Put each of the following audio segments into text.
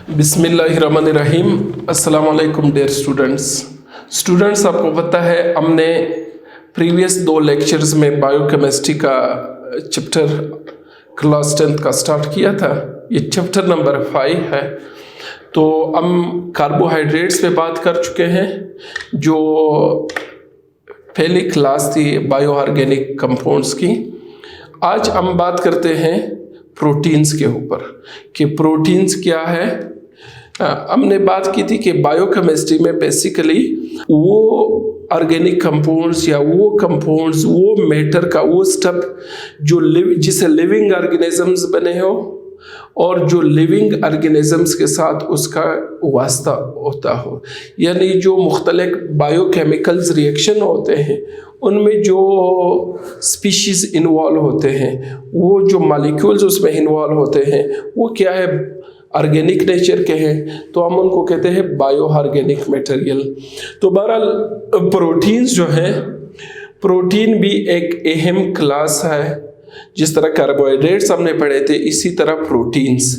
बिस्मिल्लाहिर्रहमानिर्रहीम। अस्सलाम वालेकुम डियर स्टूडेंट्स, आपको पता है हमने प्रीवियस 2 लेक्चर्स में बायोकेमिस्ट्री का चैप्टर क्लास 10th का स्टार्ट किया था। ये चैप्टर नंबर 5 है। तो हम कार्बोहाइड्रेट्स पे बात कर चुके हैं, जो पहली क्लास थी बायो ऑर्गेनिक कंपाउंड्स की। आज हम बात करते हैं प्रोटीन्स के ऊपर कि प्रोटीन्स क्या है। हमने बात की थी कि बायोकेमिस्ट्री में बेसिकली वो ऑर्गेनिक कंपाउंड्स या वो कंपाउंड्स, वो मैटर का वो स्टफ जो जिसे लिविंग ऑर्गेनिजम्स बने हो और जो लिविंग ऑर्गेनिजम्स के साथ उसका वास्ता होता हो, यानी जो मुख्तलिफ बायोकेमिकल्स रिएक्शन होते हैं उनमें जो स्पीशीज़ इन्वॉल्व होते हैं, वो जो मॉलिक्यूल्स उसमें इन्वॉल्व होते हैं, वो क्या है, ऑर्गेनिक नेचर के हैं, तो हम उनको कहते हैं बायो ऑर्गेनिक मटेरियल। तो बहरहाल प्रोटीन्स जो हैं, प्रोटीन भी एक अहम क्लास है। जिस तरह कार्बोहाइड्रेट्स हमने पढ़े थे, इसी तरह प्रोटीन्स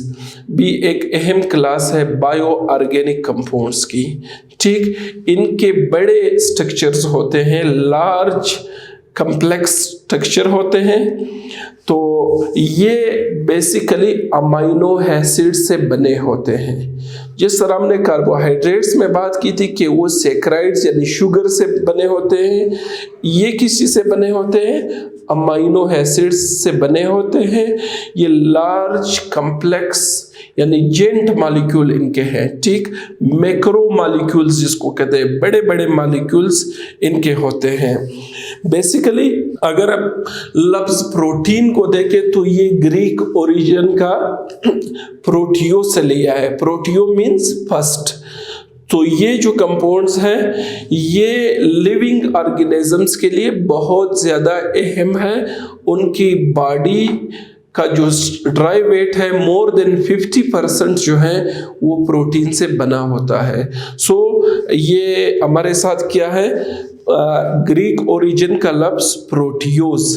भी एक अहम क्लास है बायो ऑर्गेनिक कंपाउंड्स की। ठीक, इनके बड़े स्ट्रक्चर्स होते हैं, लार्ज कम्प्लेक्स स्ट्रक्चर होते हैं। तो ये बेसिकली अमाइनो एसिड से बने होते हैं। जिस तरह हमने कार्बोहाइड्रेट्स में बात की थी कि वो सैकराइड्स यानी शुगर से बने होते हैं, ये किसी से बने होते हैं, अमाइनो एसिड्स से बने होते हैं। ये लार्ज कम्प्लेक्स यानी जेंट मॉलिक्यूल इनके हैं। ठीक, मैक्रो मॉलिक्यूल्स जिसको कहते हैं, बड़े बड़े मॉलिक्यूल्स इनके होते हैं। बेसिकली अगर आप लफ्ज प्रोटीन को देखें तो ये ग्रीक ओरिजिन का प्रोटियो से लिया है। Proteo means first. तो ये जो कंपाउंड्स हैं, ये लिविंग ऑर्गेनिजम्स के लिए बहुत ज़्यादा अहम है। उनकी बॉडी का जो ड्राई वेट है, मोर देन 50% जो है वो प्रोटीन से बना होता है। सो ये हमारे साथ क्या है, ग्रीक ओरिजिन का लफ्ज प्रोटियोस।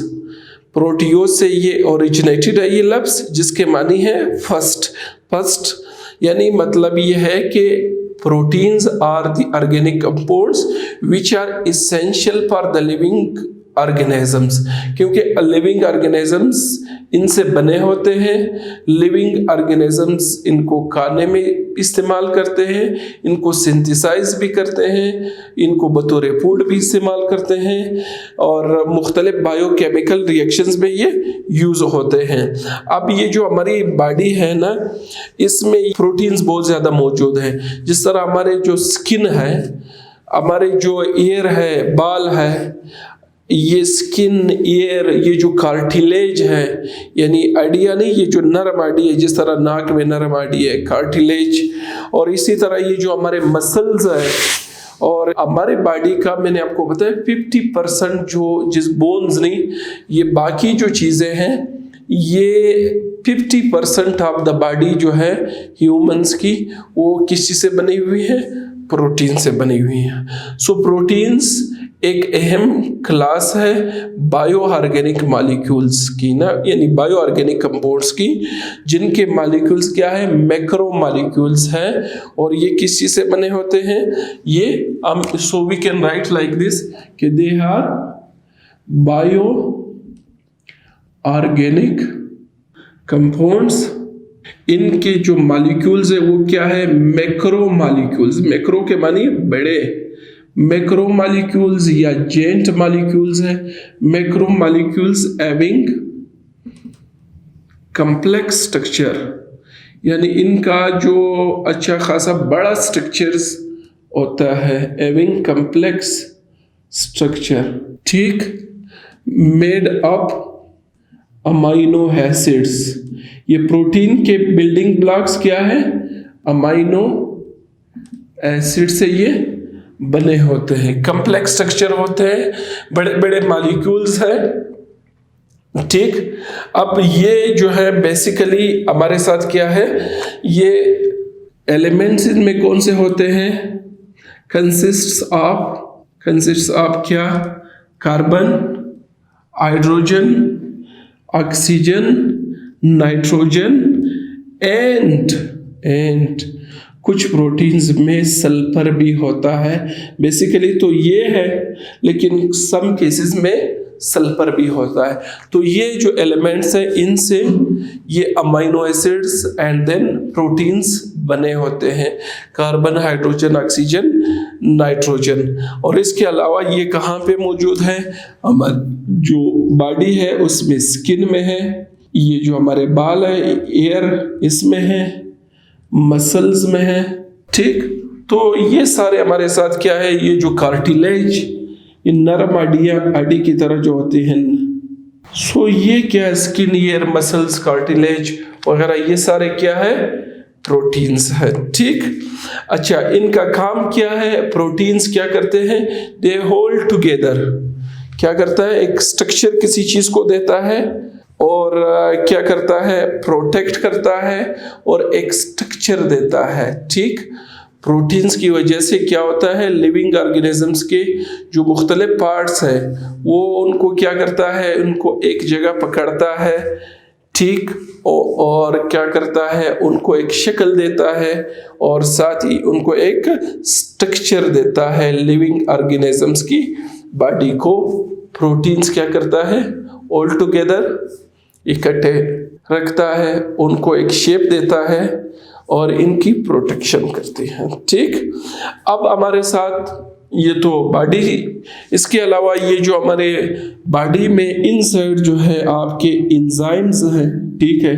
प्रोटियोस से ये ओरिजिनेटेड है ये लफ्ज, जिसके मानी है फर्स्ट यानी मतलब ये है कि proteins are the organic compounds which are essential for the living organisms, क्योंकि लिविंग ऑर्गेनिजम्स इनसे बने होते हैं। लिविंग ऑर्गेनिजम्स इनको खाने में इस्तेमाल करते हैं, इनको सिंथेसाइज भी करते हैं, इनको बतौर फूड भी इस्तेमाल करते हैं और मुख्तलिफ बायोकेमिकल रिएक्शंस में ये यूज़ होते हैं। अब ये जो हमारी बॉडी है ना, इसमें प्रोटीन्स बहुत ज़्यादा मौजूद हैं। जिस तरह हमारे जो स्किन है, हमारे जो ईयर है, बाल है, ये स्किन, ईयर, ये जो कार्टिलेज है यानी अडिया नहीं, ये जो नरम हड्डी है, जिस तरह नाक में नरम हड्डी है कार्टिलेज, और इसी तरह ये जो हमारे मसल्स है, और हमारे बॉडी का मैंने आपको बताया 50% जो जिस बोन्स नहीं, ये बाकी जो चीज़ें हैं, ये 50% ऑफ द बॉडी जो है ह्यूमंस की, वो किस चीज़ से बनी हुई है, प्रोटीन से बनी हुई है। सो प्रोटीन्स एक अहम क्लास है बायो ऑर्गेनिक मॉलिक्यूल्स की ना, यानी बायो ऑर्गेनिक कंपाउंड्स की, जिनके मॉलिक्यूल्स क्या है, मैक्रो मॉलिक्यूल्स हैं। और ये किस चीज़ से बने होते हैं, ये हम so we can write like this कि they are bio organic compounds. इनके जो मॉलिक्यूल्स है वो क्या है, मैक्रो मॉलिक्यूल्स। मैक्रो के मानी बड़े, मैक्रो मॉलिक्यूल्स या जेंट मॉलिक्यूल्स है। Macro molecules having complex structure, यानी इनका जो अच्छा खासा बड़ा स्ट्रक्चर्स होता है, हैविंग कम्प्लेक्स स्ट्रक्चर। ठीक, मेड अप अमाइनो एसिड्स। ये प्रोटीन के बिल्डिंग ब्लॉक्स क्या है, अमाइनो एसिड से ये बने होते हैं, कम्प्लेक्स स्ट्रक्चर होते हैं, बड़े बड़े मॉलिक्यूल्स हैं। ठीक, अब ये जो है बेसिकली हमारे साथ क्या है, ये एलिमेंट्स इनमें कौन से होते हैं, कंसिस्ट्स ऑफ क्या, carbon, hydrogen, oxygen, nitrogen and and कुछ प्रोटीन्स में सल्फर भी होता है। बेसिकली तो ये है, लेकिन सम केसेस में सल्फर भी होता है। तो ये जो एलिमेंट्स हैं इनसे ये amino acids and then proteins बने होते हैं, कार्बन, हाइड्रोजन, ऑक्सीजन, नाइट्रोजन। और इसके अलावा ये कहाँ पे मौजूद है? हमारी जो बॉडी है उसमें स्किन में है, ये जो हमारे बाल है एयर इसमें है, मसल्स में है, ठीक। तो ये सारे हमारे साथ क्या है, ये जो कार्टिलेज, ये नरम हड्डी की तरह जो होती हैं, सो ये क्या है, स्किन, ईयर, मसल्स, कार्टिलेज वगैरह, ये सारे क्या है, प्रोटीन्स है, ठीक। अच्छा, इनका काम क्या है? प्रोटीन्स क्या करते हैं? दे होल्ड टुगेदर, क्या करता है, एक स्ट्रक्चर किसी चीज को देता है और क्या करता है, प्रोटेक्ट करता है और एक स्ट्रक्चर देता है, ठीक। प्रोटीन्स की वजह से क्या होता है, लिविंग ऑर्गेनिजम्स के जो मुख्तलिफ पार्ट्स हैं वो उनको क्या करता है, उनको एक जगह पकड़ता है, ठीक, और क्या करता है, उनको एक शक्ल देता है और साथ ही उनको एक स्ट्रक्चर देता है। लिविंग ऑर्गेनिजम्स की बॉडी को प्रोटीन्स क्या करता है, ऑल टुगेदर इकट्ठे रखता है, उनको एक शेप देता है और इनकी प्रोटेक्शन करती है, ठीक। अब हमारे साथ ये तो बॉडी, इसके अलावा ये जो हमारे बॉडी में इनसाइड जो है आपके एंजाइम्स हैं, ठीक है,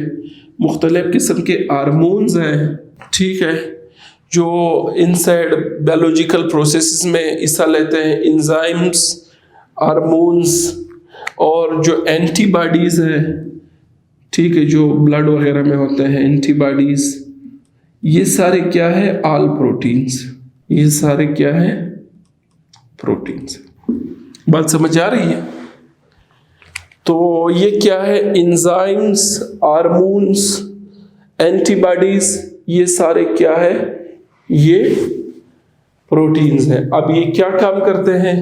मुख्तलिफ किस्म के हार्मोन्स हैं, ठीक है, जो इनसाइड बायोलॉजिकल प्रोसेसेस में हिस्सा लेते हैं, एंजाइम्स, हार्मोन्स और जो एंटीबॉडीज हैं, ठीक है, जो ब्लड वगैरह में होते हैं एंटीबॉडीज, ये सारे क्या है, ऑल प्रोटीन्स, ये सारे क्या है, प्रोटीन्स। बात समझ आ रही है? तो ये क्या है, एंजाइम्स, हार्मोन्स, एंटीबॉडीज, ये सारे क्या है, ये प्रोटीन्स हैं। अब ये क्या काम करते हैं?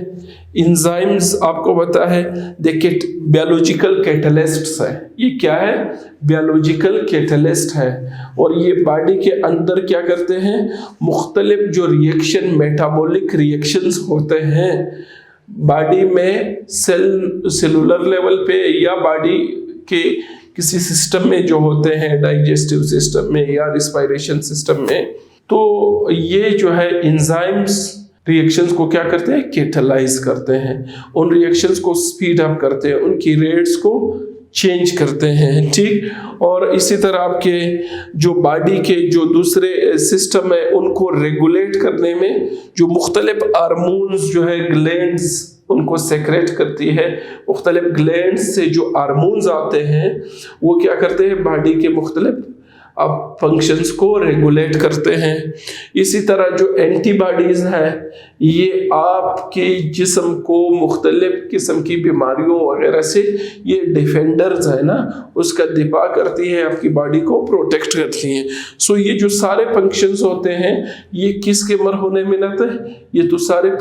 एंजाइम्स आपको पता है, देखिए बायोलॉजिकल कैटलिस्ट्स है, ये क्या है, बायोलॉजिकल कैटलिस्ट है, और ये बॉडी के अंदर क्या करते हैं, मुख्तलिफ जो रिएक्शन, मेटाबॉलिक रिएक्शंस होते हैं बॉडी में, सेलुलर लेवल पे या बॉडी के किसी सिस्टम में जो होते हैं, डाइजेस्टिव सिस्टम में या रिस्पायरेशन सिस्टम में, तो ये जो है एंजाइम्स रिएक्शंस को क्या करते हैं, कैटलाइज करते हैं, उन रिएक्शंस को स्पीड अप करते हैं, उनकी रेट्स को चेंज करते हैं, ठीक। और इसी तरह आपके जो बॉडी के जो दूसरे सिस्टम है उनको रेगुलेट करने में जो मुख्तलिफ हार्मोन्स जो है ग्लैंड्स उनको सेक्रेट करती है, मुख्तलिफ ग्लैंड्स से जो हार्मोन्स आते हैं वो क्या करते हैं, बॉडी के मुख्तलिफ अब फंक्शंस को रेगुलेट करते हैं। इसी तरह जो एंटीबॉडीज है ये आपके जिस्म को मुख्तलिफ किस्म की बीमारियों वगैरह से, ये डिफेंडर्स है ना, उसका दिफा करती है, आपकी बॉडी को प्रोटेक्ट करती हैं। सो ये जो सारे फंक्शंस होते हैं ये किसके मरहूने में आते हैं, ये तो सारे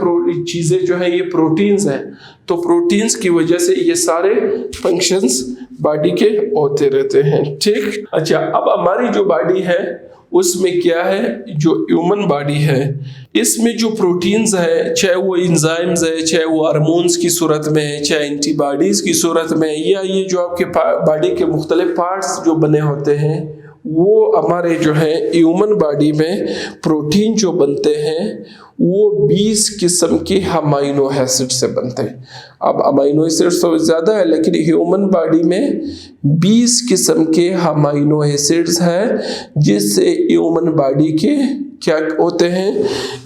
चीज़ें जो है ये प्रोटीन्स हैं। तो प्रोटीन्स की वजह से ये सारे फंक्शंस बॉडी के होते रहते हैं, ठीक। अच्छा, अब हमारी जो बॉडी है उसमें क्या है, जो ह्यूमन बॉडी है इसमें जो प्रोटीन्स है, चाहे वो एंजाइम्स है, चाहे वो हार्मोन्स की सूरत में है, चाहे एंटीबॉडीज की सूरत में, या ये जो आपके बॉडी के मुख्तलिफ पार्ट्स जो बने होते हैं, वो हमारे जो है ह्यूमन बॉडी में प्रोटीन जो बनते हैं वो 20 किस्म के अमाइनो एसिड से बनते हैं। अब अमाइनो एसिड्स तो ज़्यादा है, लेकिन ह्यूमन बॉडी में 20 किस्म के अमाइनो एसिड्स हैं, जिससे ह्यूमन बॉडी के क्या होते हैं,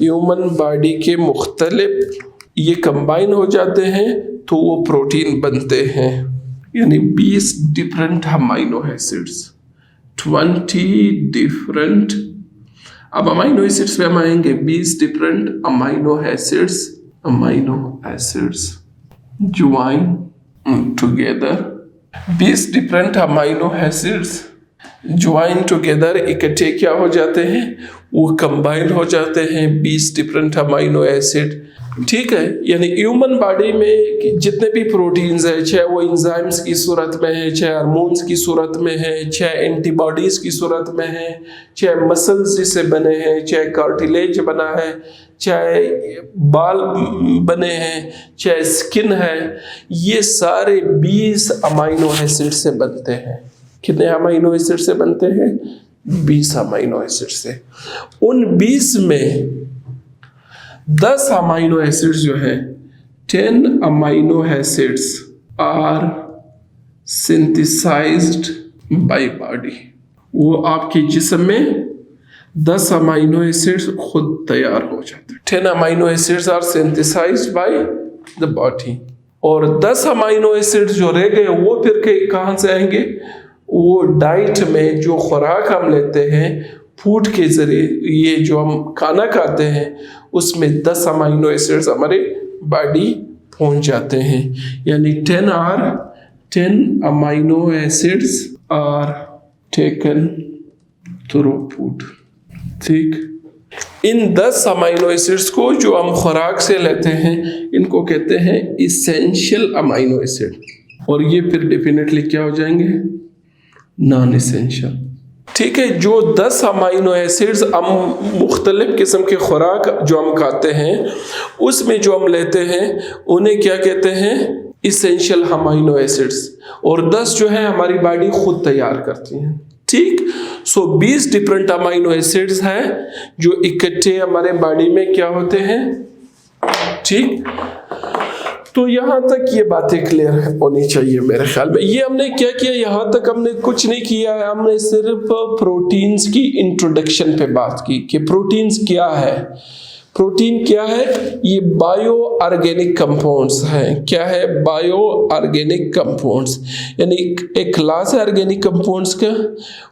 ह्यूमन बॉडी के मुख्तलिफ ये कंबाइन हो जाते हैं तो वो प्रोटीन बनते हैं, यानी 20 डिफरेंट अमाइनो एसिड्स, 20 डिफरेंट। अब अमाइनो एसिड्स पे हम आएंगे, 20 different amino acids join together, 20 different amino acids join together, इकट्ठे क्या हो जाते हैं, वो कंबाइन हो जाते हैं 20 डिफरेंट अमाइनो एसिड ठीक है, यानी ह्यूमन बॉडी में जितने भी प्रोटीन्स है, चाहे वो एंजाइम्स की सूरत में है, चाहे हार्मोन्स की सूरत में है, चाहे एंटीबॉडीज की सूरत में है, चाहे मसल्स जिससे बने हैं, चाहे कार्टिलेज बना है, चाहे बाल बने हैं, चाहे स्किन है, ये सारे 20 अमाइनो एसिड से बनते हैं। कितने अमाइनो एसिड से बनते हैं? 20 अमाइनो एसिड से। उन 20 में 10 अमाइनो एसिड्स जो है, 10 amino acids are synthesised by body. वो आपके जिस्म में 10 अमाइनो एसिड्स खुद तैयार हो जाते हैं। 10 amino acids are synthesised by the body. और 10 अमाइनो एसिड्स जो रह गए वो फिर कहाँ से आएंगे? वो डाइट में जो खुराक हम लेते हैं, फूड के जरिए, ये जो हम खाना खाते हैं, उसमें 10 अमाइनो एसिड्स हमारे बॉडी पहुंच जाते हैं। यानी 10 amino acids are taken through food. ठीक, इन 10 अमाइनो एसिड्स को जो हम खुराक से लेते हैं, इनको कहते हैं इसेंशियल अमाइनो एसिड। और ये फिर डेफिनेटली क्या हो जाएंगे? Non essential. ठीक है, जो 10 अमाइनो एसिड्स हम मुख्तलिफ किस्म के खुराक जो हम खाते हैं उसमें जो हम लेते हैं, उन्हें क्या कहते हैं? Essential amino acids. और 10 जो है हमारी बॉडी खुद तैयार करती है। ठीक, सो 20 डिफरेंट अमाइनो एसिड्स हैं जो इकट्ठे हमारे बॉडी में क्या होते हैं। ठीक, तो यहाँ तक ये बातें क्लियर होनी चाहिए मेरे ख्याल में। ये हमने क्या किया, यहाँ तक हमने कुछ नहीं किया है, हमने सिर्फ प्रोटीन्स की इंट्रोडक्शन पे बात की कि प्रोटीन्स क्या है। प्रोटीन क्या है? ये बायो ऑर्गेनिक कंपाउंड्स हैं। क्या है? बायो ऑर्गेनिक कंपाउंड्स, यानी एक क्लास है ऑर्गेनिक कंपाउंड्स का,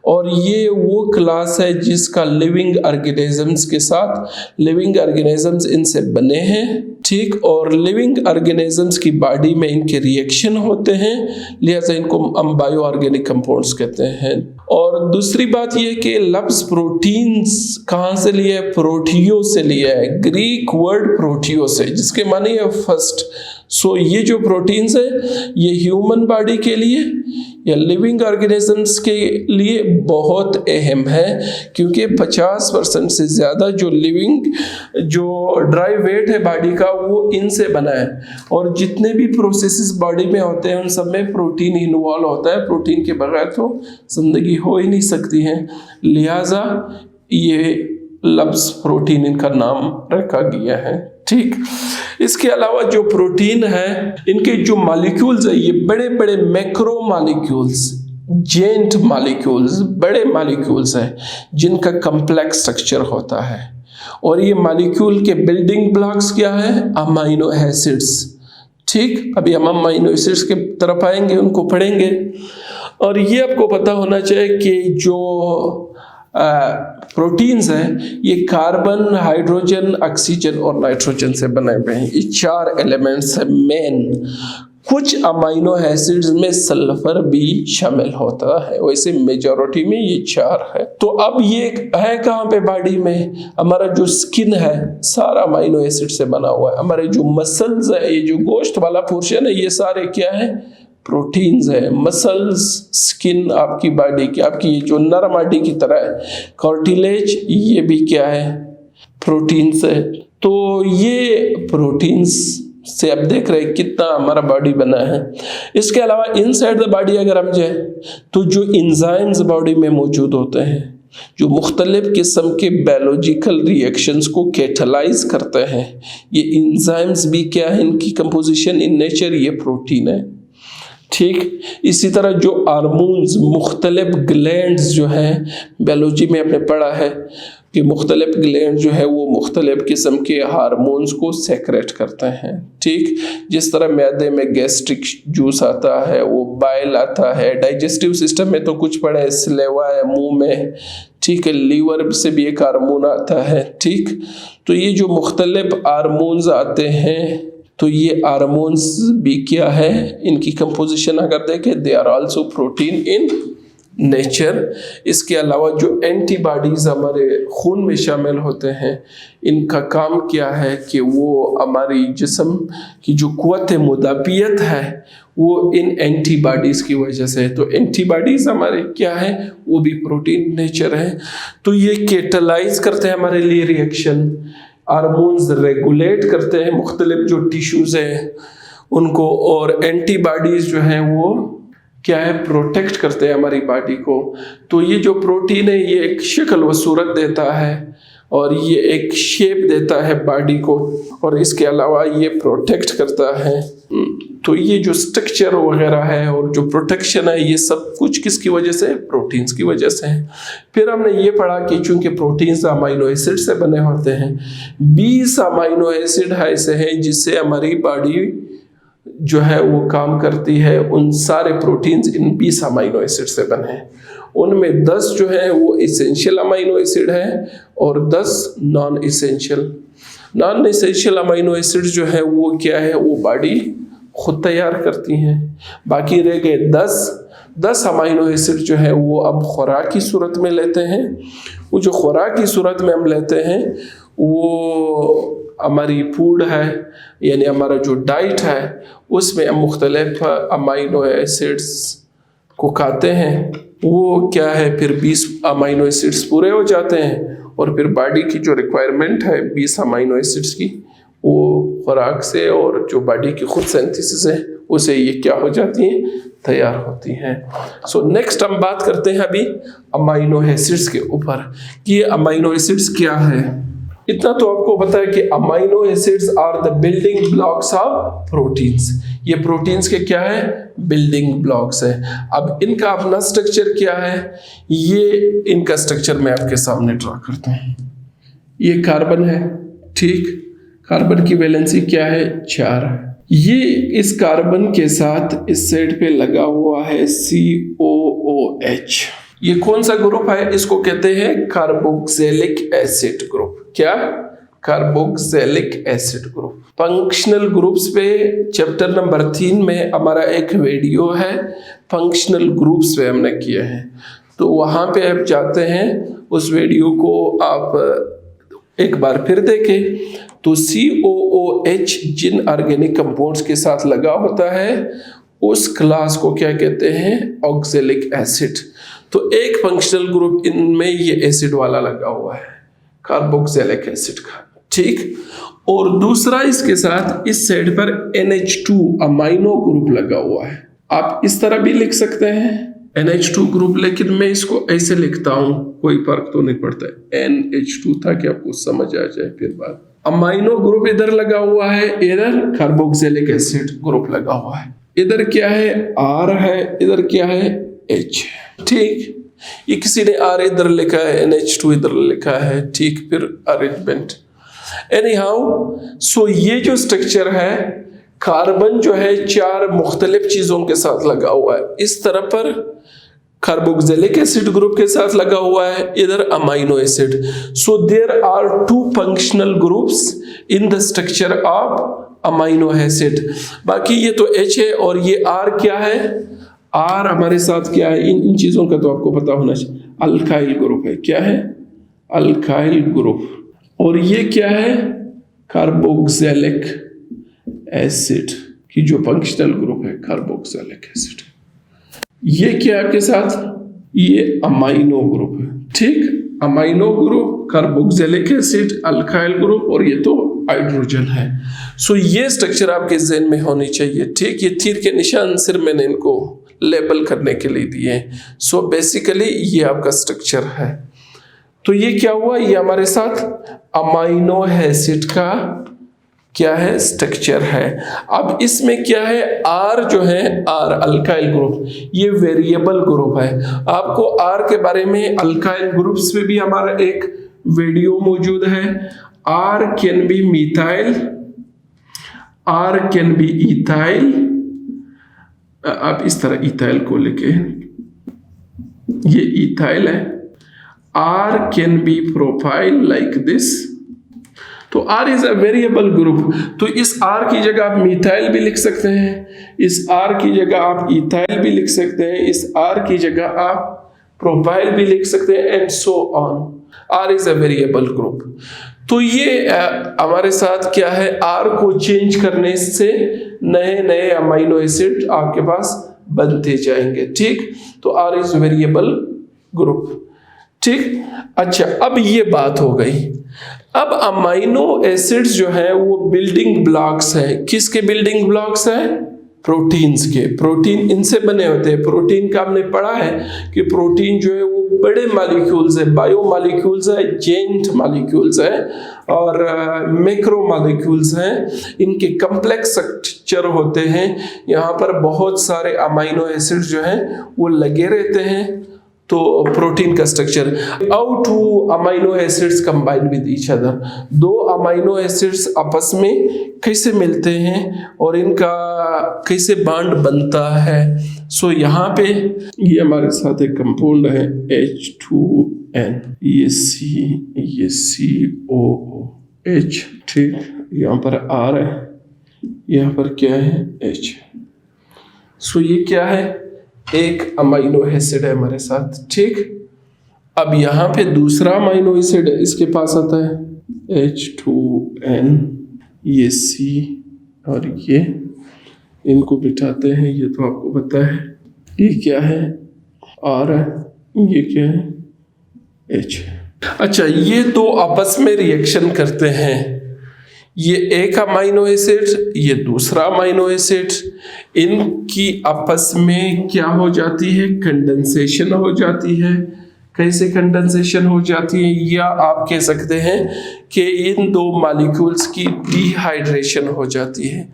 और ये वो क्लास है जिसका लिविंग ऑर्गेनिजम्स के साथ, लिविंग ऑर्गेनिजम्स इनसे बने हैं। ठीक, और लिविंग ऑर्गेनिजम्स की बॉडी में इनके रिएक्शन होते हैं, लिहाजा इनको हम बायो ऑर्गेनिक कंपाउंड्स कहते हैं। और दूसरी बात यह कि लफ्ज प्रोटीन्स कहाँ से लिया है? प्रोटियो से लिया है, ग्रीक वर्ड प्रोटियो से, जिसके माने है फर्स्ट। सो ये जो प्रोटीन्स है ये ह्यूमन बॉडी के लिए या लिविंग ऑर्गेनिजम्स के लिए बहुत अहम है, क्योंकि 50% से ज़्यादा जो लिविंग जो ड्राई वेट है बॉडी का वो इनसे बना है। और जितने भी प्रोसेसेस बॉडी में होते हैं उन सब में प्रोटीन इन्वॉल्व होता है। प्रोटीन के बगैर तो ज़िंदगी हो ही नहीं सकती है, लिहाजा ये लफ्ज़ प्रोटीन इनका नाम रखा गया है। ठीक, इसके अलावा जो प्रोटीन है इनके जो मॉलिक्यूल्स है ये बड़े बड़े मैक्रो मॉलिक्यूल्स, जेंट मॉलिक्यूल्स, बड़े मॉलिक्यूल्स हैं जिनका कम्प्लेक्स स्ट्रक्चर होता है। और ये मॉलिक्यूल के बिल्डिंग ब्लॉक्स क्या है? Amino acids. ठीक, अभी हम अमाइनो एसिड्स के तरफ आएंगे, उनको पढ़ेंगे। और ये आपको पता होना चाहिए कि जो प्रोटीन्स हैं ये कार्बन, हाइड्रोजन, ऑक्सीजन और नाइट्रोजन से बने हुए हैं। ये 4 एलिमेंट्स हैं मेन। कुछ अमाइनो एसिड्स में सल्फर भी शामिल होता है, वैसे मेजॉरिटी में ये 4 है। तो अब ये है कहाँ पे बॉडी में? हमारा जो स्किन है सारा अमाइनो एसिड से बना हुआ है। हमारे जो मसल्स है, ये जो गोश्त वाला पोर्शन है, ये सारे क्या है? प्रोटीन्स है। मसल्स, स्किन आपकी बॉडी की, आपकी ये जो नरम हड्डी की तरह है, कार्टिलेज, ये भी क्या है? प्रोटीन्स है। तो ये प्रोटीन्स से आप देख रहे हैं कितना हमारा बॉडी बना है। इसके अलावा इनसाइड द बॉडी अगर हम जाए तो जो एंजाइम्स बॉडी में मौजूद होते हैं, जो मुख्तलिफ किस्म के बायोलॉजिकल रिएक्शंस को कैटलाइज करते हैं, ये एंजाइम्स भी क्या है? इनकी कंपोजिशन इन नेचर ये प्रोटीन है। ठीक, इसी तरह जो हार्मोन्स, मुख्तलिफ ग्लैंड्स जो हैं, बायोलॉजी में आपने पढ़ा है कि मुख्तलिफ ग्लैंड जो है वो मुख्तलिफ किस्म के हार्मोन्स को सेक्रेट करते हैं। ठीक, जिस तरह मैदे में गैस्ट्रिक जूस आता है, वो बाइल आता है, डाइजेस्टिव सिस्टम में तो कुछ पड़ा है, सलेवा है मुंह में। ठीक है, लीवर से भी एक हार्मोन आता है। ठीक, तो ये जो मुख्तलिफ हार्मोन्स आते हैं, तो ये हार्मोन्स भी क्या है? इनकी कंपोजिशन अगर देखें, they are also protein in nature. इसके अलावा जो एंटीबॉडीज़ हमारे खून में शामिल होते हैं, इनका काम क्या है कि वो हमारी जिस्म की जो क़ुव्वत मुदाफ़ियत है वो इन एंटीबॉडीज़ की वजह से है। तो एंटीबॉडीज़ हमारे क्या है, वो भी प्रोटीन नेचर है। तो ये कैटलाइज करते हैं हमारे लिए रिएक्शन, हार्मोन्स रेगुलेट करते हैं मुख्तलिफ जो टिश्यूज़ हैं उनको, और एंटीबॉडीज़ जो हैं वो क्या है, प्रोटेक्ट करते हैं हमारी बॉडी को। तो ये जो प्रोटीन है ये एक शक्ल व सूरत देता है और ये एक शेप देता है बॉडी को, और इसके अलावा ये प्रोटेक्ट करता है। तो ये जो स्ट्रक्चर वगैरह है और जो प्रोटेक्शन है ये सब कुछ किसकी वजह से, प्रोटीन्स की वजह से है। फिर हमने ये पढ़ा कि चूंकि प्रोटीन्स अमीनो एसिड से बने होते हैं, 20 अमीनो एसिड ऐसे हैं जिससे हमारी बॉडी जो है वो काम करती है। उन सारे प्रोटीन्स इन 20 अमीनो एसिड से बने हैं। उनमें 10 जो है वो इसेंशियल अमीनो एसिड है और 10 non essential. Non essential amino acid जो है वो क्या है, वो बॉडी खुद तैयार करती हैं। बाकी रह गए 10 अमीनो एसिड जो है वो अब खुराक की सूरत में लेते हैं। वो जो खुराक की सूरत में हम लेते हैं वो हमारी फूड है, यानी हमारा जो डाइट है उसमें हम मुख्तलिफ अमीनो एसिड्स को खाते हैं। वो क्या है, फिर 20 अमीनो एसिड्स पूरे हो जाते हैं और फिर बॉडी की जो रिक्वायरमेंट है 20 अमीनो एसिड्स की, वो खुराक से और जो बॉडी की खुद सिंथेसिस है उसे ये क्या हो जाती हैं, तैयार होती हैं। सो नेक्स्ट हम बात करते हैं अभी अमीनो एसिड्स के ऊपर कि ये अमीनो एसिड्स क्या है। इतना तो आपको पता है कि amino acids are the building blocks of proteins. ये प्रोटीन्स के क्या है, बिल्डिंग ब्लॉक्स है। अब इनका अपना स्ट्रक्चर क्या है, ये इनका स्ट्रक्चर मैं आपके सामने ड्रॉ करता हूँ। ये कार्बन है, ठीक, कार्बन की वैलेंसी क्या है, 4 है। ये इस कार्बन के साथ इस साइड पे लगा हुआ है COOH। ये कौन सा ग्रुप है, इसको कहते हैं कार्बोक्सिलिक एसिड ग्रुप। क्या, carboxylic acid group. Functional groups पे चैप्टर नंबर 3 में हमारा एक वीडियो है, फंक्शनल ग्रुप्स पे हमने किया है, तो वहाँ पे आप जाते हैं, उस वीडियो को आप एक बार फिर देखें। तो COOH जिन ऑर्गेनिक कंपाउंड्स के साथ लगा होता है उस क्लास को क्या कहते हैं, ऑक्सैलिक एसिड। तो एक फंक्शनल ग्रुप इनमें ये एसिड वाला लगा हुआ है, कार्बोक्सिलिक एसिड का, ठीक। और दूसरा इसके साथ इस साइड पर NH2 अमाइनो ग्रुप लगा हुआ है। आप इस तरह भी लिख सकते हैं NH2 ग्रुप, लेकिन मैं इसको ऐसे लिखता हूं, कोई फर्क तो नहीं पड़ता है, NH2 ताकि आपको समझ आ जाए। फिर बात, अमाइनो ग्रुप इधर लगा हुआ है, इधर कार्बोक्सिलिक एसिड ग्रुप लगा हुआ है। इधर क्या है, R है, इधर क्या है, H, ठीक। ये किसी ने R इधर लिखा है, NH2 इधर लिखा है, ठीक। फिर अरेंजमेंट, एनी हाउ, सो ये जो स्ट्रक्चर है, कार्बन जो है 4 मुख्तलिफ चीजों के साथ लगा हुआ है। इस तरफ पर कार्बोक्सिलिक एसिड ग्रुप के साथ लगा हुआ है, इधर amino acid. So there are 2 functional groups in the structure of amino acid. बाकी ये तो H है और ये R क्या है, R हमारे साथ क्या है, इन चीजों का तो आपको पता होना चाहिए, अल्काइल ग्रुप है। क्या है, अल्काइल ग्रुप। और ये क्या है, कार्बोक्सिलिक एसिड की जो फंक्शनल ग्रुप है, कार्बोक्सिलिक एसिड। ये क्या आपके साथ, ये अमाइनो ग्रुप है, ठीक। Amino group, carboxylic acid, alkyl group, और ये तो हाइड्रोजन है। सो ये स्ट्रक्चर आपके ज़हन में होनी चाहिए, ठीक। ये तीर के निशान सिर्फ मैंने इनको लेबल करने के लिए दिए हैं। सो बेसिकली ये आपका स्ट्रक्चर है। तो ये क्या हुआ, ये हमारे साथ अमाइनो एसिड का क्या है, स्ट्रक्चर है। अब इसमें क्या है, R जो है, R अल्काइल ग्रुप, ये वेरिएबल ग्रुप है। आपको R के बारे में अल्काइल ग्रुप्स में भी हमारा एक वीडियो मौजूद है। R can be methyl, R can be ethyl. आप इस तरह इथाइल को लेके, ये इथाइल है। R can be propyl like this. तो R is a variable group. तो इस R की जगह आप मिथाइल भी लिख सकते हैं, इस R की जगह आप इथाइल भी लिख सकते हैं, इस R की जगह आप प्रोपाइल भी लिख सकते हैं, and so on. R is a variable group. तो ये हमारे साथ क्या है, R को चेंज करने से नए नए अमीनो एसिड आपके पास बनते जाएंगे। ठीक, तो R इज वेरिएबल ग्रुप। ठीक, अच्छा, अब ये बात हो गई। अब अमीनो एसिड्स जो है वो बिल्डिंग ब्लॉक्स हैं। किसके बिल्डिंग ब्लॉक्स हैं? प्रोटीन्स के। प्रोटीन इनसे बने होते हैं। प्रोटीन का हमने पढ़ा है कि प्रोटीन जो है वो बड़े मॉलिक्यूल्स है, बायो मॉलिक्यूल्स है, जेंट मॉलिक्यूल्स है और मैक्रो मॉलिक्यूल्स हैं। इनके कम्प्लेक्स स्ट्रक्चर होते हैं। यहाँ पर बहुत सारे अमीनो एसिड्स जो हैं वो लगे रहते हैं। तो प्रोटीन का structure, how to amino acids combine with each other, दो अमीनो एसिड्स आपस में कैसे मिलते हैं और इनका कैसे बॉन्ड बनता है। सो यहाँ पे ये हमारे साथ एक कंपाउंड है H2N, ये COOH। ठीक, यहाँ पर R है, यहाँ पर क्या है, H। सो ये क्या है, एक अमीनो एसिड है हमारे साथ। ठीक, अब यहाँ पे दूसरा अमीनो एसिड इसके पास आता है H2N, ये C और ये, इनको बिठाते हैं। ये तो आपको पता है। ये क्या है, R है, ये क्या है, H। अच्छा, ये दो आपस में रिएक्शन करते हैं। ये एक अमीनो एसिड, ये दूसरा अमीनो एसिड, इनकी आपस में क्या हो जाती है, कंडेंसेशन हो जाती है। कैसे कंडेंसेशन हो जाती है, या आप कह सकते हैं कि इन दो मॉलिक्यूल्स की डिहाइड्रेशन हो जाती है।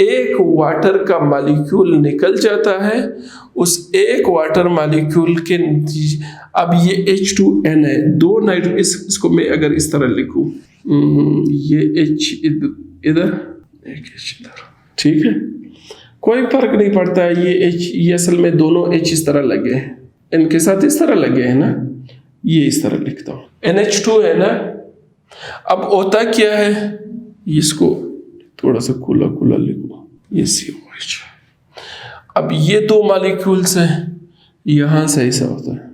एक वाटर का मॉलिक्यूल निकल जाता है, उस एक वाटर मॉलिक्यूल के अब ये H2N है, दो नाइट्रो, इसको मैं अगर इस तरह लिखूं, ये H इधर, एक H इधर। ठीक है, कोई फर्क नहीं पड़ता है। ये H, ये असल में दोनों H इस तरह लगे हैं, इनके साथ इस तरह लगे हैं ना, ये इस तरह लिखता हूं, NH2 है ना। अब होता क्या है, इसको थोड़ा सा खुला खुला लिखो, ये COH। अब ये दो मॉलिक्यूल्स हैं, यहां से ऐसा होता है,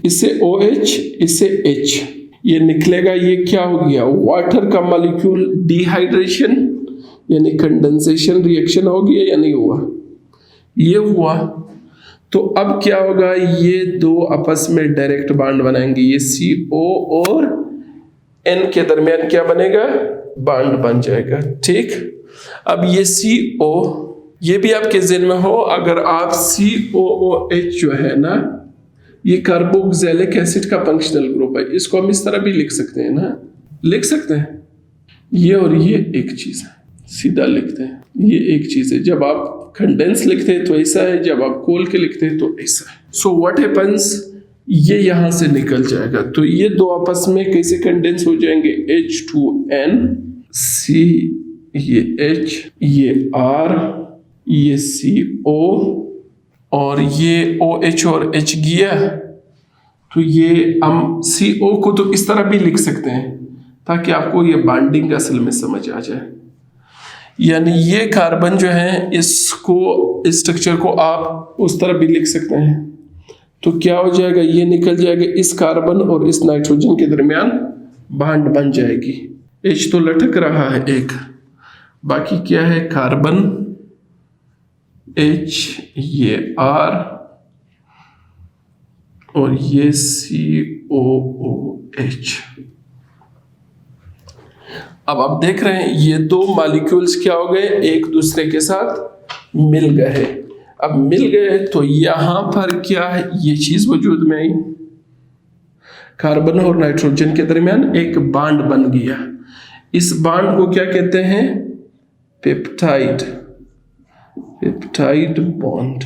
इससे OH, इससे H, ये निकलेगा। ये क्या हो गया, वाटर का मॉलिक्यूल डिहाइड्रेशन यानी कंडेंसेशन रिएक्शन हो गया या नहीं हुआ, ये हुआ। तो अब क्या होगा, ये दो आपस में डायरेक्ट बॉन्ड बनाएंगे। ये CO और N के दरमियान क्या बनेगा, बॉन्ड बन जाएगा। ठीक, अब ये CO, ये भी आपके ज़हन में हो, अगर आप COOH जो है ना, ये कार्बोक्सिलिक एसिड का फंक्शनल ग्रुप है। इसको हम इस तरह भी लिख सकते हैं ना, लिख सकते हैं। ये और ये एक चीज है, सीधा लिखते हैं, ये एक चीज है। जब आप कंडेंस लिखते हैं तो ऐसा है, जब आप खोल के लिखते हैं तो ऐसा है। सो व्हाट हैपेंस, ये यहां से निकल जाएगा। तो ये दो आपस में कैसे कंडेंस हो जाएंगे, H2N, C, ये H, ये R, ये CO और ये OH और H गया। तो ये हम CO को तो इस तरह भी लिख सकते हैं ताकि आपको ये बॉन्डिंग असल में समझ आ जाए। यानी ये कार्बन जो है, इसको, इस स्ट्रक्चर को आप उस तरह भी लिख सकते हैं। तो क्या हो जाएगा, ये निकल जाएगा, इस कार्बन और इस नाइट्रोजन के दरमियान बॉन्ड बन जाएगी। H तो लटक रहा है एक, बाकी क्या है, कार्बन H, ये R और ये COOH। अब आप देख रहे हैं ये दो मॉलिक्यूल्स क्या हो गए, एक दूसरे के साथ मिल गए। अब मिल गए तो यहां पर क्या है, ये चीज वजूद में आई, कार्बन और नाइट्रोजन के दरमियान एक बॉन्ड बन गया। इस बॉन्ड को क्या कहते हैं, peptide, peptide bond,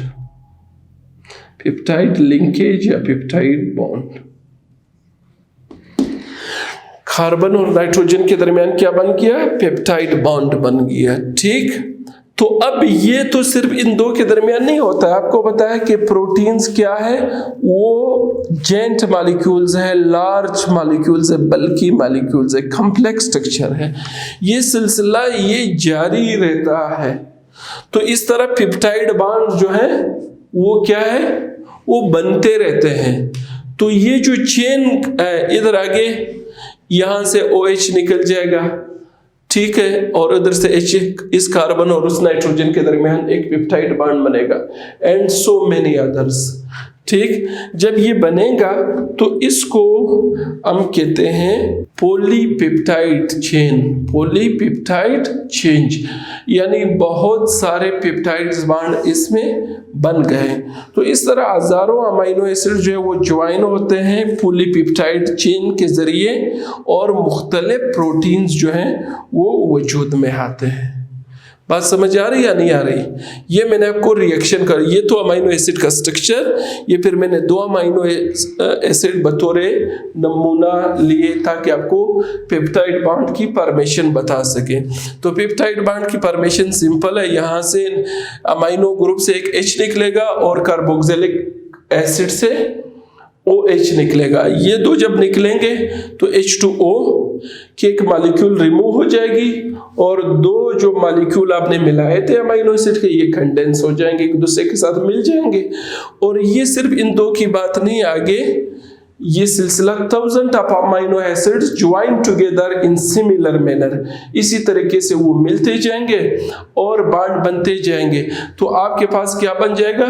peptide linkage या पेप्टाइड बॉन्ड। कार्बन और नाइट्रोजन के दरमियान क्या बन गया, पेप्टाइड बॉन्ड बन गया। ठीक, तो अब ये तो सिर्फ इन दो के दरमियान नहीं होता है। आपको पता है कि प्रोटीन्स क्या है, वो जेंट मॉलिक्यूल्स है, लार्ज मॉलिक्यूल्स है, बल्कि मॉलिक्यूल्स है, कॉम्प्लेक्स स्ट्रक्चर है। ये सिलसिला ये जारी रहता है। तो इस तरह पेप्टाइड बॉन्ड जो है वो क्या है, वो बनते रहते हैं। तो ये जो चेन इधर आगे यहाँ से OH निकल जाएगा, ठीक है, और उधर से H इस कार्बन और उस नाइट्रोजन के दरमियान एक पेप्टाइड बॉन्ड बनेगा, एंड सो मेनी अदर्स। ठीक, जब ये बनेगा तो इसको हम कहते हैं पॉलीपेप्टाइड चेन, पॉलीपेप्टाइड चेंज, यानी बहुत सारे पेप्टाइड्स बॉन्ड इसमें बन गए। तो इस तरह हजारों अमीनो एसिड जो है वो ज्वाइन होते हैं पॉलीपेप्टाइड चेन के जरिए, और मुख्तलिफ प्रोटीन्स जो हैं वो वजूद में आते हैं। बात समझ आ रही या नहीं आ रही? ये मैंने आपको रिएक्शन कर, ये तो अमीनो एसिड का स्ट्रक्चर, ये फिर मैंने 2 अमीनो एसिड बतौर नमूना लिए ताकि आपको पेप्टाइड बॉन्ड की फॉर्मेशन बता सके। तो पेप्टाइड बॉन्ड की फॉर्मेशन सिंपल है, यहाँ से अमीनो ग्रुप से एक H निकलेगा और कार्बोक्सिलिक एसिड से OH निकलेगा। ये दो जब निकलेंगे तो H2O की एक मॉलिक्यूल रिमूव हो जाएगी, और 2 जो मॉलिक्यूल आपने मिलाए थे अमीनो एसिड के, ये कंडेंस हो जाएंगे, एक दूसरे के साथ मिल जाएंगे। और ये सिर्फ इन 2 की बात नहीं, आगे ये सिलसिला 1000 of amino acids join together in similar manner, इसी तरीके से वो मिलते जाएंगे और बॉन्ड बनते जाएंगे। तो आपके पास क्या बन जाएगा?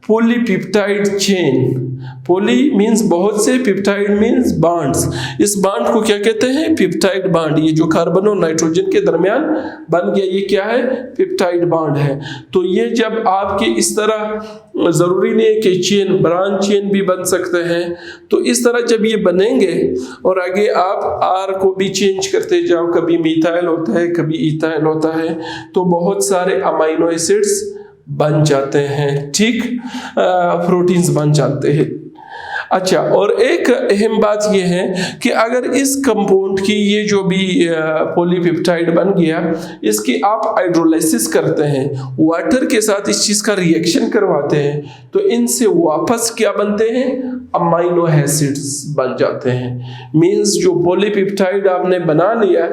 Polypeptide chain. पॉली मीन्स बहुत से, पेप्टाइड मीन्स बॉन्ड्स। इस बॉन्ड को क्या कहते हैं? Peptide bond. ये जो कार्बन और नाइट्रोजन के दरमियान बन गया, ये क्या है? पेप्टाइड बॉन्ड है। तो ये जब आपके इस तरह, जरूरी नहीं है कि चेन, ब्रांच चेन भी बन सकते हैं, तो इस तरह जब ये बनेंगे और आगे आप R को भी चेंज करते जाओ, कभी मिथाइल होता है, कभी इथाइल होता है, तो बहुत सारे अमीनो एसिड्स बन जाते हैं, ठीक, प्रोटीन्स बन जाते हैं। अच्छा, और एक अहम बात यह है कि अगर इस कंपाउंड की, ये जो भी पॉलीपेप्टाइड बन गया, इसकी आप हाइड्रोलाइसिस करते हैं, वाटर के साथ इस चीज का रिएक्शन करवाते हैं, तो इनसे वापस क्या बनते हैं? अमीनो एसिड्स बन जाते हैं। मींस जो पॉलीपेप्टाइड आपने बना लिया,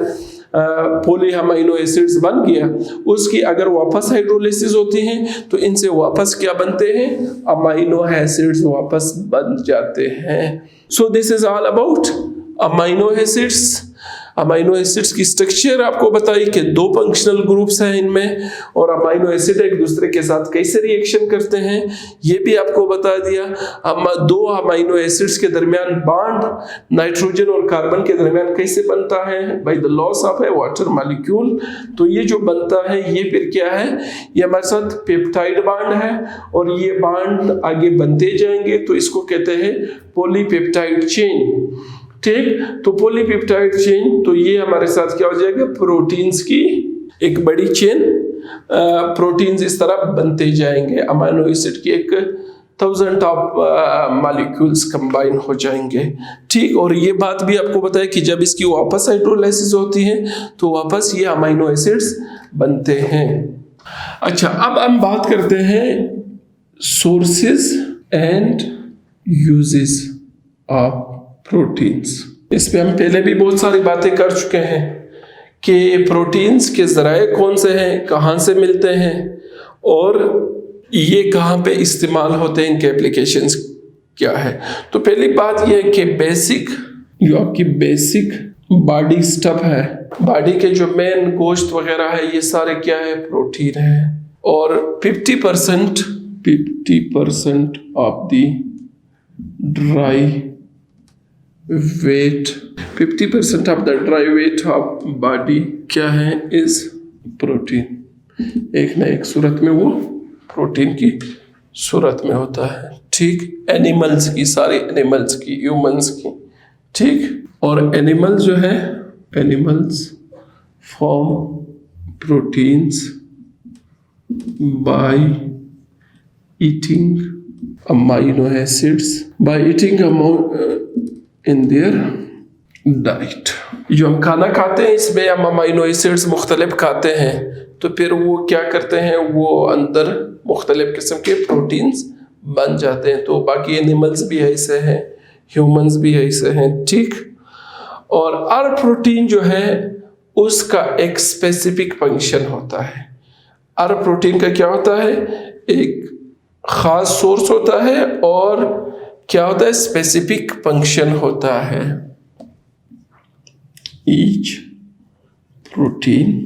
पॉली अमीनो एसिड्स बन गया, उसकी अगर वापस हाइड्रोलाइसिस होती है तो इनसे वापस क्या बनते हैं? अमीनो एसिड्स वापस बन जाते हैं। So this is all about amino acids. Amino acids की स्ट्रक्चर आपको बताई कि 2 फंक्शनल ग्रुप्स हैं इनमें, और अमीनो एसिड एक दूसरे के साथ कैसे रिएक्शन करते हैं ये भी आपको बता दिया। हम 2 अमीनो एसिड्स के दरमियान बॉन्ड नाइट्रोजन और कार्बन के दरमियान कैसे बनता है? By the loss of A water molecule. तो ये जो बनता है ये फिर क्या है? ये हमारे साथ पेप्टाइड बॉन्ड है, और ये बॉन्ड आगे बनते जाएंगे, तो इसको कहते हैं पॉलीपेप्टाइड चेन। ठीक, तो पॉलीपेप्टाइड चेन, तो ये हमारे साथ क्या हो जाएगा? प्रोटीन्स की एक बड़ी चेन, प्रोटीन्स इस तरह बनते जाएंगे, अमीनो एसिड की एक 1000 ऑफ मॉलिक्यूल्स कंबाइन हो जाएंगे। ठीक, और ये बात भी आपको बताया कि जब इसकी वापस हाइड्रोलाइसिस होती है तो वापस ये अमीनो एसिड्स बनते हैं। अच्छा, अब हम बात करते हैं sources and uses of proteins. इस पे हम पहले भी बहुत सारी बातें कर चुके हैं कि प्रोटीन्स के ज़राए कौन से हैं, कहाँ से मिलते हैं, और ये कहाँ पे इस्तेमाल होते हैं, इनके एप्लीकेशंस क्या है। तो पहली बात ये है कि बेसिक, जो आपकी बेसिक बॉडी स्टफ है, बॉडी के जो मेन गोश्त वगैरह है, ये सारे क्या है? प्रोटीन है। और 50% of the dry weight, 50% of the dry weight of body क्या है? Is protein. एक ना एक सूरत में वो प्रोटीन की सूरत में होता है। ठीक, एनिमल्स की, सारे एनिमल्स की, ह्यूमंस की। ठीक, और एनिमल जो है, animals form proteins by eating amino acids, by eating in their diet. जो हम खाना खाते हैं इसमें हम अमीनो एसिड्स मुख्तलिफ खाते हैं, तो फिर वो क्या करते हैं? वो अंदर मुख्तलिफ किस्म के प्रोटीन्स बन जाते हैं। तो बाकी एनिमल्स भी ऐसे हैं, ह्यूमंस भी ऐसे हैं। ठीक, और हर प्रोटीन जो है उसका एक स्पेसिफिक फंक्शन होता है। हर प्रोटीन का क्या होता है? एक खास सोर्स होता है और क्या होता है, स्पेसिफिक फंक्शन होता है। Each protein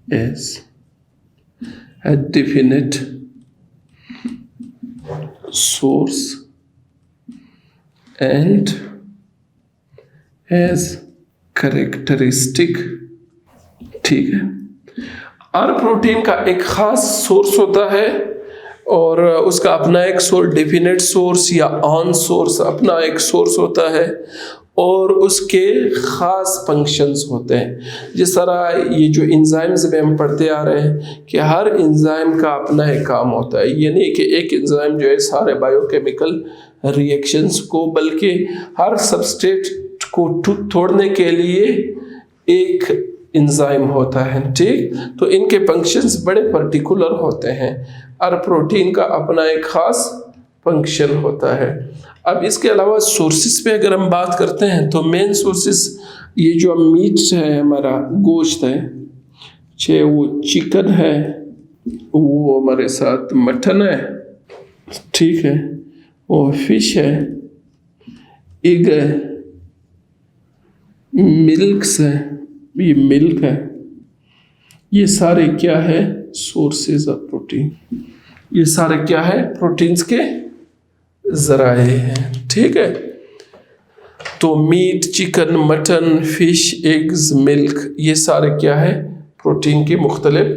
is a definite source and has characteristic। ठीक है, हर प्रोटीन का एक खास सोर्स होता है और उसका अपना एक सोर्स, डेफिनेट सोर्स या ऑन सोर्स अपना एक सोर्स होता है और उसके ख़ास फंक्शंस होते हैं। जिस तरह ये जो एंजाइम्स में हम पढ़ते आ रहे हैं कि हर एंजाइम का अपना एक काम होता है, ये नहीं कि एक एंजाइम जो है सारे बायोकेमिकल रिएक्शंस को, बल्कि हर सबस्ट्रेट को तोड़ने के लिए एक एंजाइम होता है। ठीक, तो इनके फंक्शंस बड़े पर्टिकुलर होते हैं। हर प्रोटीन का अपना एक ख़ास फंक्शन होता है। अब इसके अलावा सोर्सेस पे अगर हम बात करते हैं तो मेन सोर्सेस ये जो मीट है, हमारा गोश्त है, चाहे वो चिकन है, वो हमारे साथ मटन है, ठीक है, वो फिश है, एग है, मिल्क्स है, ये मिल्क है, ये सारे क्या है, सोर्सेज ऑफ प्रोटीन। ये सारे क्या है, प्रोटीन्स के जराए हैं। ठीक है, तो meat, chicken, mutton, fish, eggs, milk, ये सारे क्या है, प्रोटीन के मुख्तलिफ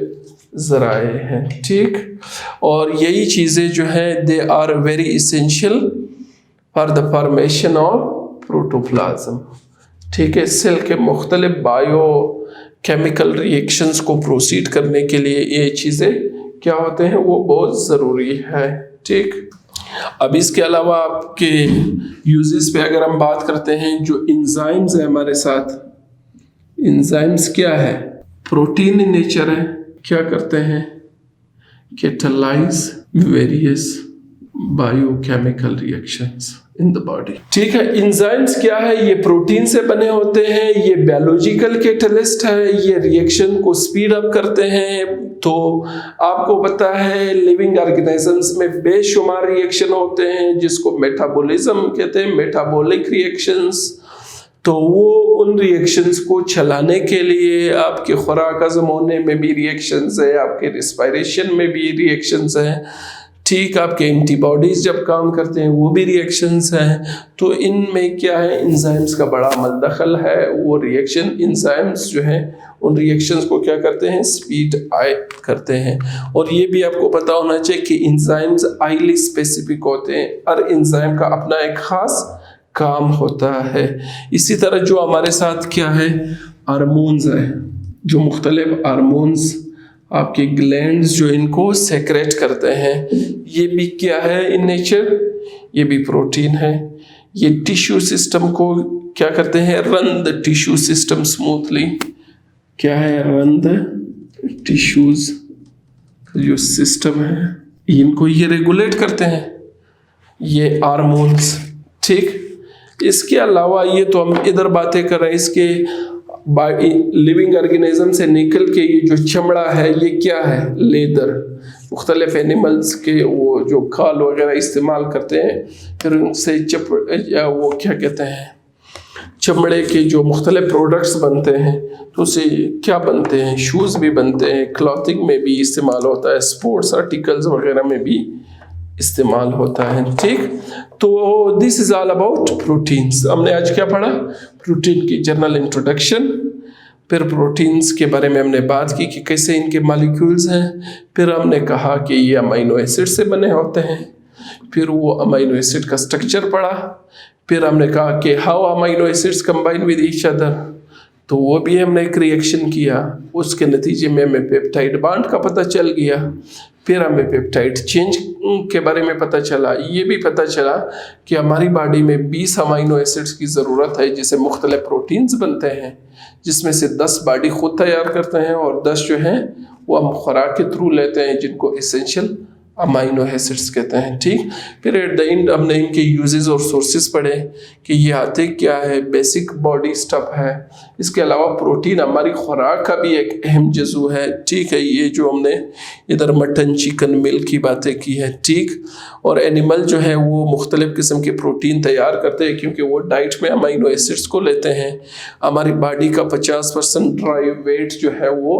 जराए हैं। ठीक, और यही चीज़ें जो हैं they are very essential for the formation of protoplasm. ठीक है, सेल के मुख्तलिफ बायो केमिकल रिएक्शंस को प्रोसीड करने के लिए ये चीज़ें क्या होते हैं, वो बहुत ज़रूरी है। ठीक, अब इसके अलावा आपके यूजेस पे अगर हम बात करते हैं, जो एंजाइम्स है हमारे साथ, एंजाइम्स क्या है, प्रोटीन इन नेचर है, क्या करते हैं, catalyse various biochemical reactions in the body. ठीक है, एंजाइम्स क्या है, ये प्रोटीन से बने होते हैं, ये बायोलॉजिकल कैटलिस्ट है, ये रिएक्शन को स्पीड अप करते हैं। तो आपको पता है लिविंग ऑर्गेनिजम्स में बेशुमार रिएक्शन होते हैं जिसको मेटाबॉलिज्म कहते हैं, मेटाबॉलिक रिएक्शंस। तो वो उन रिएक्शंस को चलाने के लिए आपके खुराक हज़म होने में भी रिएक्शंस है, आपके रिस्पायरेशन में भी रिएक्शंस हैं। ठीक, आपके एंटीबॉडीज़ जब काम करते हैं वो भी रिएक्शंस हैं। तो इनमें क्या है, एंजाइम्स का बड़ा मदखल है। वो रिएक्शन एंजाइम्स जो हैं उन रिएक्शंस को क्या करते हैं, स्पीड अप करते हैं। और ये भी आपको पता होना चाहिए कि एंजाइम्स हाईली स्पेसिफिक होते हैं, हर एंजाइम का अपना एक ख़ास काम होता है। इसी तरह जो हमारे साथ क्या है, हार्मोन्स है, जो मुख्तलिफ हार्मोन्स आपके ग्लैंड्स जो इनको सेक्रेट करते हैं, ये भी क्या है इन नेचर, ये भी प्रोटीन है। ये टिश्यू सिस्टम को क्या करते हैं, run the tissue system smoothly. क्या है, रन द टिश्यूज जो सिस्टम है, इनको ये रेगुलेट करते हैं, ये हार्मोन्स। ठीक, इसके अलावा ये तो हम इधर बातें कर रहे हैं, इसके लिविंग ऑर्गेनिज्म से निकल के ये जो चमड़ा है, ये क्या है, लेदर। मुख्तलिफ एनिमल्स के वो जो खाल वगैरह इस्तेमाल करते हैं, फिर उनसे वो क्या कहते हैं, चमड़े के जो मुख्तलिफ प्रोडक्ट्स बनते हैं, तो उससे क्या बनते हैं, शूज़ भी बनते हैं, क्लॉथिंग में भी इस्तेमाल होता है, स्पोर्ट्स आर्टिकल्स वगैरह में भी इस्तेमाल होता है। ठीक, तो this is all about proteins. हमने आज क्या पढ़ा, प्रोटीन की जनरल इंट्रोडक्शन, फिर प्रोटीन्स के बारे में हमने बात की कि कैसे इनके मॉलिक्यूल्स हैं, फिर हमने कहा कि ये अमीनो एसिड से बने होते हैं, फिर वो अमीनो एसिड का स्ट्रक्चर पढ़ा, फिर हमने कहा कि how amino acids combine with each other, तो वो भी हमने एक रिएक्शन किया, उसके नतीजे में हमें पेप्टाइड बॉन्ड का पता चल गया। फिर हमें पेप्टाइड चेंज के बारे में पता चला, ये भी पता चला कि हमारी बॉडी में 20 अमीनो एसिड्स की ज़रूरत है जिससे मुख्तलिफ प्रोटीन्स बनते हैं, जिसमें से 10 बॉडी खुद तैयार करते हैं और 10 जो हैं वो हम खुराक के थ्रू लेते हैं, जिनको एसेंशियल अमाइनो एसिड्स कहते हैं। ठीक, फिर एट द एंड हमने इनके यूजेस और सोर्सेज पढ़े कि ये आते क्या है, बेसिक बॉडी स्टफ है। इसके अलावा प्रोटीन हमारी खुराक का भी एक अहम जज़ू है। ठीक है, ये जो हमने इधर मटन, चिकन, मिल्क की बातें की है। ठीक, और एनिमल जो है वो मुख्तलिफ़ किस्म के प्रोटीन तैयार करते हैं क्योंकि वो डाइट में अमाइनो एसिड्स को लेते हैं। हमारी बॉडी का 50% ड्राई वेट जो है वो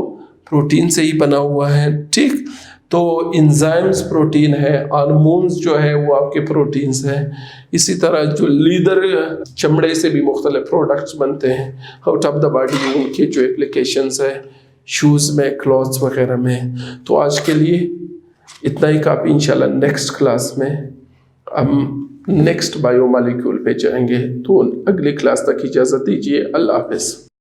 प्रोटीन से ही बना हुआ है। ठीक, तो इंजाइम्स प्रोटीन है, हार्मोन्स जो है वो आपके प्रोटीन्स हैं। इसी तरह जो लीदर, चमड़े से भी मुख्तलिफ प्रोडक्ट्स बनते हैं आउट ऑफ द बॉडी, उनके जो एप्लीकेशंस है शूज़ में, क्लॉथ्स वगैरह में। तो आज के लिए इतना ही काफ़ी। इंशाल्लाह नेक्स्ट क्लास में हम नेक्स्ट बायोमॉलिक्यूल पे जाएंगे। तो अगली क्लास तक इजाज़त दीजिए। अल्लाह हाफ़िज़।